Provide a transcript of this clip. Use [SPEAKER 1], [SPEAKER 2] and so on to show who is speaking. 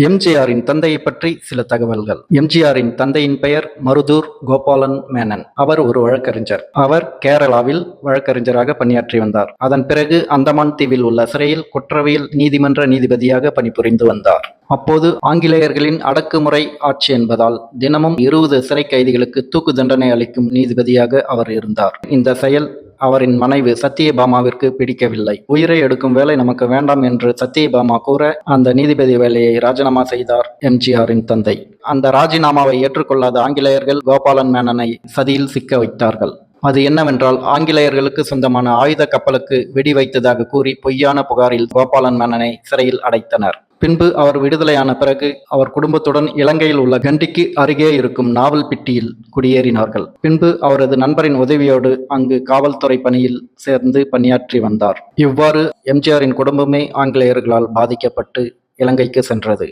[SPEAKER 1] எம்ஜிஆரின் தந்தையை பற்றி சில தகவல்கள். எம்ஜிஆரின் தந்தையின் பெயர் மருதூர் கோபாலன் மேனன். அவர் ஒரு வழக்கறிஞர். அவர் கேரளாவில் வழக்கறிஞராக பணியாற்றி வந்தார். அதன் பிறகு அந்தமான் தீவில் உள்ள சிறையில் குற்றவியல் நீதிமன்ற நீதிபதியாக பணிபுரிந்து வந்தார். அப்போது ஆங்கிலேயர்களின் அடக்குமுறை ஆட்சி என்பதால் தினமும் 20 சிறை கைதிகளுக்கு தூக்கு தண்டனை அளிக்கும் நீதிபதியாக அவர் இருந்தார். இந்த செயல் அவரின் மனைவி சத்யபாமாவிற்கு பிடிக்கவில்லை. உயிரை எடுக்கும் வேலை நமக்கு வேண்டாம் என்று சத்யபாமா கூற அந்த நீதிபதி வேலையை ராஜினாமா செய்தார் எம்ஜிஆரின் தந்தை. அந்த ராஜினாமாவை ஏற்றுக்கொள்ளாத ஆங்கிலேயர்கள் கோபாலன் மேனனை சதியில் சிக்க வைத்தார்கள். அது என்னவென்றால், ஆங்கிலேயர்களுக்கு சொந்தமான ஆயுத கப்பலுக்கு வெடி வைத்ததாக கூறி பொய்யான புகாரில் கோபாலன் மேனனை சிறையில் அடைத்தனர். பின்பு அவர் விடுதலையான பிறகு அவர் குடும்பத்துடன் இலங்கையில் உள்ள கண்டிக்கு அருகே இருக்கும் நாவல்பிட்டியில் குடியேறினார்கள். பின்பு அவரது நண்பரின் உதவியோடு அங்கு காவல்துறை பணியில் சேர்ந்து பணியாற்றி வந்தார். இவ்வாறு எம்ஜிஆரின் குடும்பமே ஆங்கிலேயர்களால் பாதிக்கப்பட்டு இலங்கைக்கு சென்றது.